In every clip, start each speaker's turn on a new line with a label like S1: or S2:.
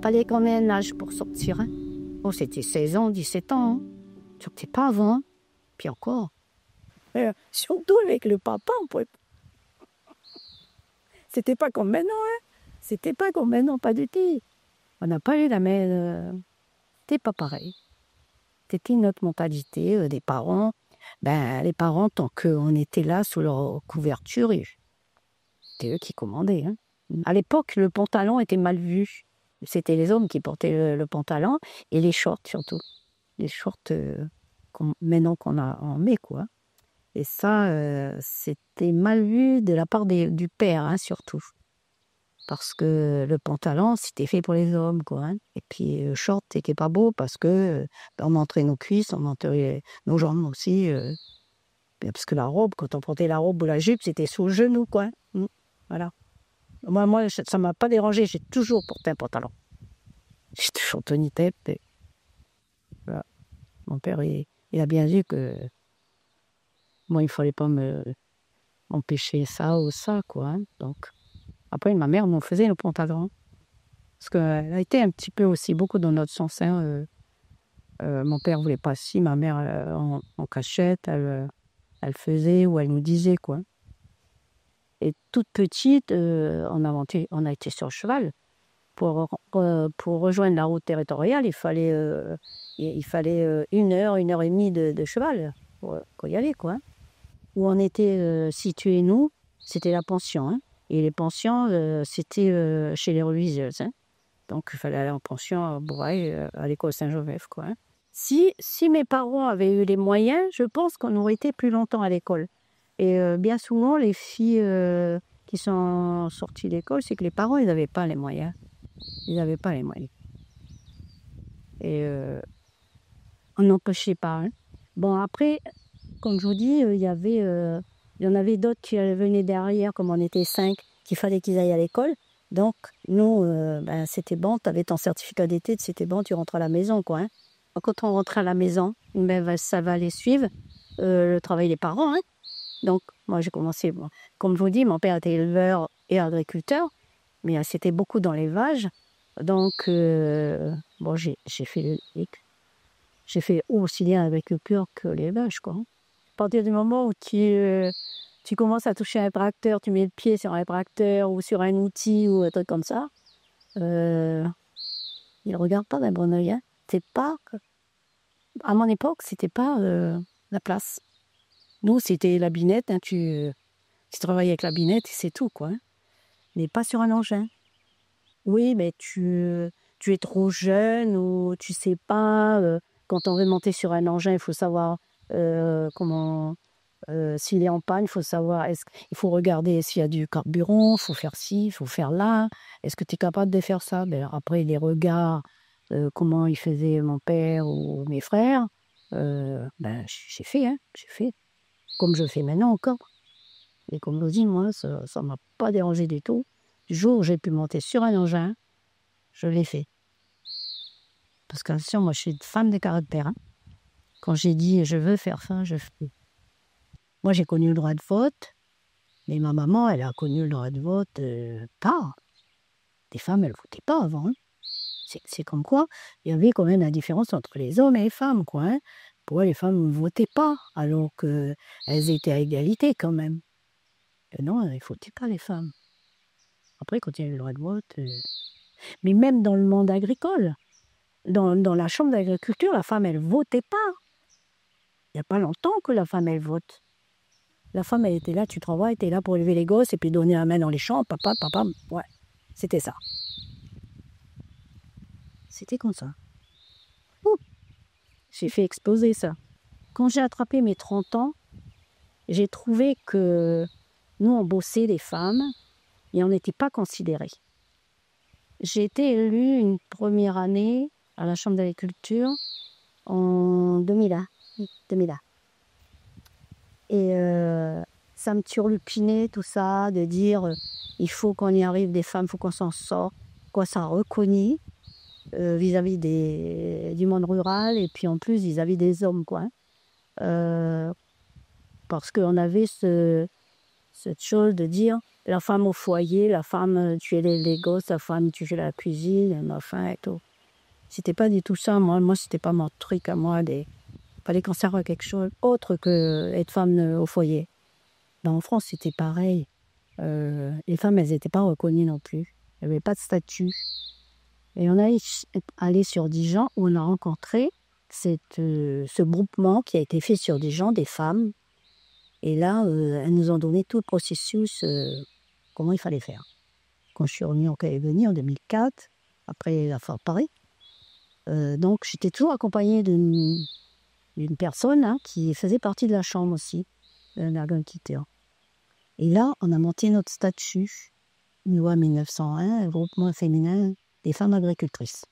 S1: Fallait qu'on ait un âge pour sortir. Hein. Oh, c'était 16 ans, 17 ans. Hein. Sortais pas avant. Hein. Puis encore.
S2: Surtout avec le papa, on pouvait... C'était pas comme maintenant, hein. C'était pas comme maintenant, pas du tout.
S1: On n'a pas eu la même... C'était pas pareil. C'était une autre mentalité des parents. Ben, les parents, tant qu'on était là sous leur couverture, c'était eux qui commandaient. Hein. À l'époque, le pantalon était mal vu. C'était les hommes qui portaient le pantalon et les shorts surtout. Les shorts, maintenant qu'on en met, quoi. Et ça, c'était mal vu de la part du père, hein, surtout. Parce que le pantalon, c'était fait pour les hommes, quoi. Hein. Et puis, le short, c'était pas beau parce que on montrait nos cuisses, on montrait nos jambes aussi. Parce que la robe, quand on portait la robe ou la jupe, c'était sous le genou, quoi. Voilà. Moi, ça m'a pas dérangé. J'ai toujours porté un pantalon. J'ai toujours tenu tête. Et... Voilà. Mon père, il a bien vu que moi, il fallait pas m'empêcher ça ou ça, quoi. Hein. Donc, après, ma mère m'en faisait le pantalon. Parce qu'elle a été un petit peu aussi beaucoup dans notre sens. Hein. Mon père voulait pas si, ma mère en cachette, elle faisait ou elle nous disait, quoi. Et toute petite, on a été sur le cheval. Pour rejoindre la route territoriale, il fallait 1 heure, 1 heure et demie de cheval pour y aller, quoi. Où on était situés, nous, c'était la pension. Hein. Et les pensions, c'était chez les religieuses. Hein. Donc, il fallait aller en pension à Bourail, à l'école Saint-Joseph, quoi. Hein. Si mes parents avaient eu les moyens, je pense qu'on aurait été plus longtemps à l'école. Et bien souvent, les filles qui sont sorties de l'école, c'est que les parents, ils n'avaient pas les moyens. Ils n'avaient pas les moyens. Et on n'empêchait pas. Hein. Bon, après, comme je vous dis, il y en avait d'autres qui venaient derrière, comme on était 5, qu'il fallait qu'ils aillent à l'école. Donc, nous, c'était bon, tu avais ton certificat d'études, c'était bon, tu rentres à la maison, quoi. Hein. Quand on rentre à la maison, ça va aller suivre le travail des parents. Hein. Donc, moi, j'ai commencé, comme je vous dis, mon père était éleveur et agriculteur, mais c'était beaucoup dans l'élevage. Donc, j'ai fait aussi bien l'agriculture que l'élevage, quoi. À partir du moment où tu commences à toucher un tracteur, tu mets le pied sur un tracteur ou sur un outil ou un truc comme ça, ils ne regardent pas d'un bon oeil. Hein. C'est pas... À mon époque, c'était pas la place. Nous, c'était la binette. Hein, tu travaillais avec la binette et c'est tout, quoi. Hein. Mais pas sur un engin. Oui, mais tu es trop jeune ou tu sais pas. Quand on veut monter sur un engin, il faut savoir comment... s'il est en panne, il faut savoir, il faut regarder s'il y a du carburant, il faut faire ci, il faut faire là. Est-ce que tu es capable de faire ça? Après, les regards, comment il faisait mon père ou mes frères, j'ai fait, hein, j'ai fait. Comme je fais maintenant encore. Et comme je vous dis, moi, ça ne m'a pas dérangé du tout. Du jour où j'ai pu monter sur un engin, je l'ai fait. Parce que attention, moi, je suis une femme de caractère. Hein. Quand j'ai dit je veux faire ça, je fais. Moi, j'ai connu le droit de vote, mais ma maman, elle a connu le droit de vote tard. Les femmes, elles ne votaient pas avant. Hein. C'est comme quoi, il y avait quand même la différence entre les hommes et les femmes, quoi. Hein. Pourquoi les femmes ne votaient pas, alors qu'elles étaient à égalité quand même. Et non, il ne votait pas les femmes. Après, quand il y a eu le droit de vote... Mais même dans le monde agricole, dans la chambre d'agriculture, la femme, elle ne votait pas. Il n'y a pas longtemps que la femme, elle vote. La femme, elle était là, tu travailles, tu es là pour élever les gosses et puis donner la main dans les champs, papa, ouais, c'était ça. C'était comme ça. Ouh, j'ai fait exploser ça. Quand j'ai attrapé mes 30 ans, j'ai trouvé que nous, on bossait les femmes et on n'était pas considérés. J'ai été élue une première année à la Chambre d'agriculture en 2001. Et ça me turlupinait tout ça, de dire il faut qu'on y arrive des femmes, il faut qu'on s'en sorte, quoi ça reconnaît vis-à-vis du monde rural et puis en plus vis-à-vis des hommes, quoi. Parce qu'on avait ce cette chose de dire la femme au foyer, la femme tu es les gosses, la femme tu fais la cuisine, machin et tout. C'était pas du tout ça, moi c'était pas mon truc à moi. Fallait qu'on serve à quelque chose autre que être femme au foyer. Ben, en France, c'était pareil. Les femmes, elles n'étaient pas reconnues non plus. Il n'y avait pas de statut. Et on est allé sur Dijon où on a rencontré ce groupement qui a été fait sur Dijon, des femmes. Et là, elles nous ont donné tout le processus, comment il fallait faire. Quand je suis revenue en Calédonie en 2004, après la fin de Paris, donc j'étais toujours accompagnée d'une personne qui faisait partie de la chambre aussi, d'un agriculteur. Et là, on a monté notre statut, une loi 1901, un groupement féminin des femmes agricultrices.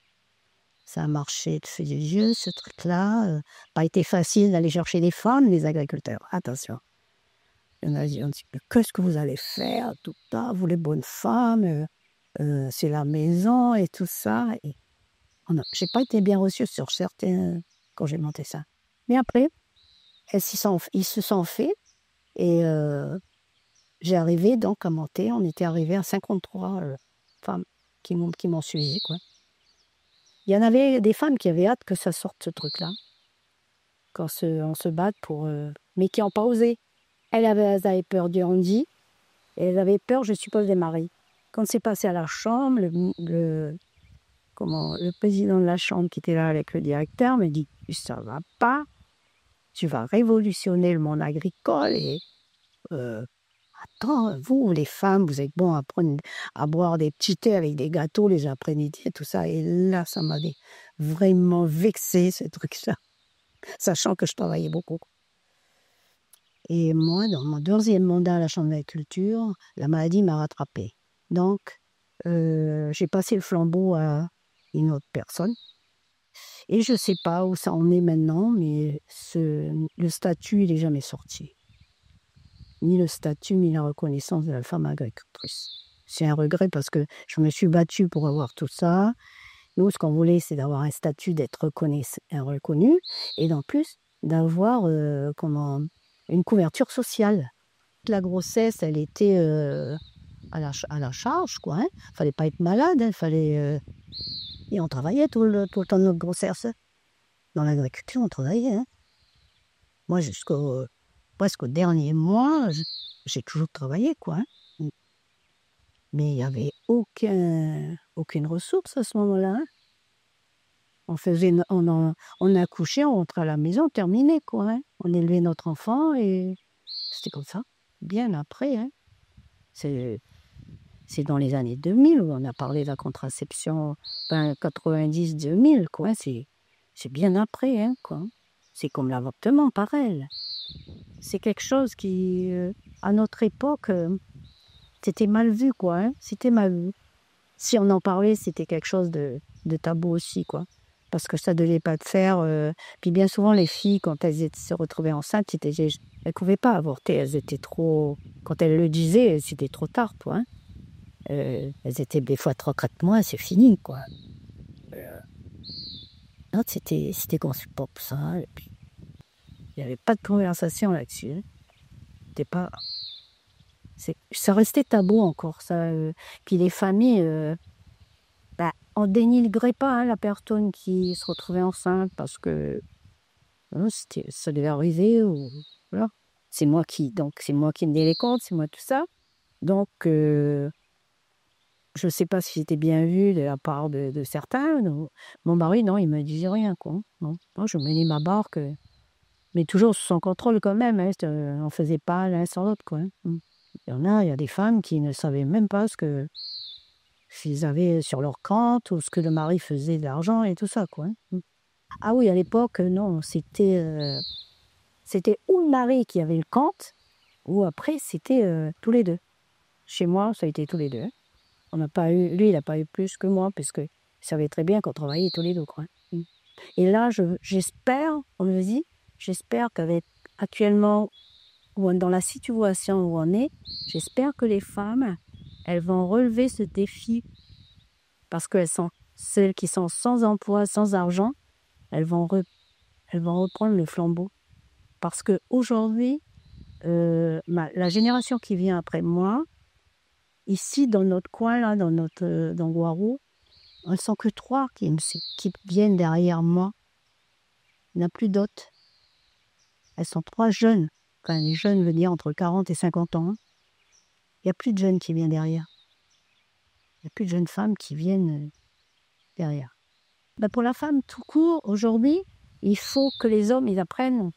S1: Ça a marché de feu de Dieu, ce truc-là. Pas été facile d'aller chercher les femmes, les agriculteurs. Attention. On a dit, qu'est-ce que vous allez faire, tout ça, vous les bonnes femmes, c'est la maison et tout ça. Et j'ai pas été bien reçue sur certains quand j'ai monté ça. Mais après, ils se sont faits et j'ai arrivé donc à monter. On était arrivé à 53 femmes qui m'ont suivi, quoi. Il y en avait des femmes qui avaient hâte que ça sorte ce truc-là, quand on se batte pour, mais qui n'ont pas osé. Elles avaient peur du handi, et elles avaient peur, je suppose, des maris. Quand c'est passé à la chambre, le président de la chambre qui était là avec le directeur me dit « Ça va pas, tu vas révolutionner le monde agricole et attends, vous, les femmes, vous êtes bons à boire des petits thés avec des gâteaux les après-midi et tout ça. » Et là, ça m'avait vraiment vexé, ce truc-là, sachant que je travaillais beaucoup. Et moi, dans mon deuxième mandat à la Chambre d'agriculture, la maladie m'a rattrapée. Donc, j'ai passé le flambeau à une autre personne. Et je ne sais pas où ça en est maintenant, mais le statut, il n'est jamais sorti. Ni le statut, ni la reconnaissance de la femme agricultrice. C'est un regret parce que je me suis battue pour avoir tout ça. Nous, ce qu'on voulait, c'est d'avoir un statut, d'être reconnu, et en plus, d'avoir une couverture sociale. La grossesse, elle était à la charge, quoi. Hein. Fallait pas être malade, il fallait... Et on travaillait tout le temps de notre grossesse. Dans l'agriculture, on travaillait. Hein. Moi, presque au dernier mois, j'ai toujours travaillé, quoi. Hein. Mais il n'y avait aucune ressource à ce moment-là. Hein. On accouchait, on rentrait à la maison, terminé, quoi. Hein. On élevait notre enfant et c'était comme ça. Bien après, hein. C'est dans les années 2000 où on a parlé de la contraception, 90-2000, quoi. C'est bien après, hein, quoi. C'est comme l'avortement, pareil. C'est quelque chose qui, à notre époque, c'était mal vu, quoi. Hein. C'était mal vu. Si on en parlait, c'était quelque chose de tabou aussi, quoi. Parce que ça ne devait pas te faire... Puis bien souvent, les filles, quand elles se retrouvaient enceintes, elles ne pouvaient pas avorter. Elles étaient trop... Quand elles le disaient, c'était trop tard, quoi. Hein. Elles étaient des fois 3-4 mois, c'est fini, quoi. Non, c'était conçu pour ça. Et puis, il n'y avait pas de conversation là-dessus. Hein. C'était pas... Ça restait tabou encore, ça. Puis les familles... on dénigrait pas hein, la personne qui se retrouvait enceinte parce que ça devait arriver. Voilà. C'est moi qui me donnais les comptes, c'est moi tout ça. Donc... je ne sais pas si c'était bien vu de la part de certains. Non. Mon mari, non, il ne me disait rien, quoi. Non, je menais ma barque, mais toujours sous son contrôle quand même. Hein, on ne faisait pas l'un sans l'autre, quoi. Hein. Il y a des femmes qui ne savaient même pas qu'ils avaient sur leur compte ou ce que le mari faisait de l'argent et tout ça, quoi. Hein. Ah oui, à l'époque, non, c'était ou le mari qui avait le compte, ou après, c'était tous les deux. Chez moi, ça a été tous les deux. Hein. Lui, il n'a pas eu plus que moi, parce qu'il savait très bien qu'on travaillait tous les deux, quoi. Et là, j'espère, on me dit, j'espère qu'avec actuellement, dans la situation où on est, j'espère que les femmes, elles vont relever ce défi, parce qu'elles sont celles qui sont sans emploi, sans argent, elles vont reprendre le flambeau. Parce qu'aujourd'hui, la génération qui vient après moi, ici dans notre coin, là, dans Guarou, elles sont que 3 qui viennent derrière moi. Il n'y en a plus d'autres. Elles sont 3 jeunes. Enfin, les jeunes veut dire entre 40 et 50 ans. Il n'y a plus de jeunes qui viennent derrière. Il n'y a plus de jeunes femmes qui viennent derrière. Ben pour la femme tout court, aujourd'hui, il faut que les hommes ils apprennent.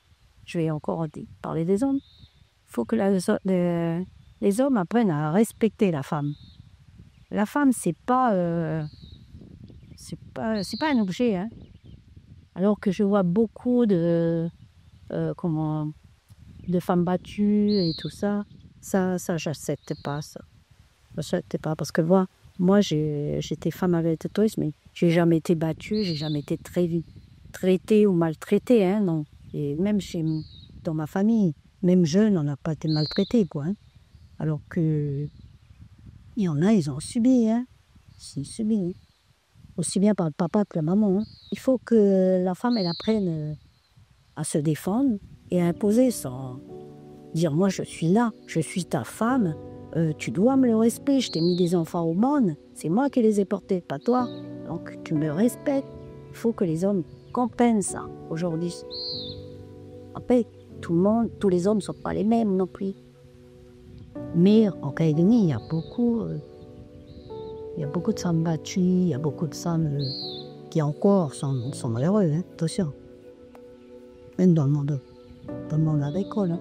S1: Je vais encore parler des hommes. Il faut que les hommes apprennent à respecter la femme. La femme, c'est pas un objet. Hein. Alors que je vois beaucoup de femmes battues et tout ça, j'accepte pas ça. J'accepte pas parce que moi j'étais femme avec tatouage, mais j'ai jamais été battue, j'ai jamais été traitée ou maltraitée, hein, non. Et même dans ma famille, même jeune, on n'a pas été maltraité, quoi. Hein. Alors que il y en a, ils ont subi, hein. C'est subi. Hein. Aussi bien par le papa que la maman. Hein. Il faut que la femme, elle apprenne à se défendre et à imposer sans dire moi je suis là, je suis ta femme, tu dois me le respect, je t'ai mis des enfants au monde, c'est moi qui les ai portés, pas toi, donc tu me respectes. Il faut que les hommes comprennent ça aujourd'hui. Après, tous les hommes ne sont pas les mêmes non plus. Mais en Calédonie, il y a beaucoup de femmes battues, il y a beaucoup de femmes qui encore sont malheureuses, hein, attention. Même dans le monde agricole. Hein.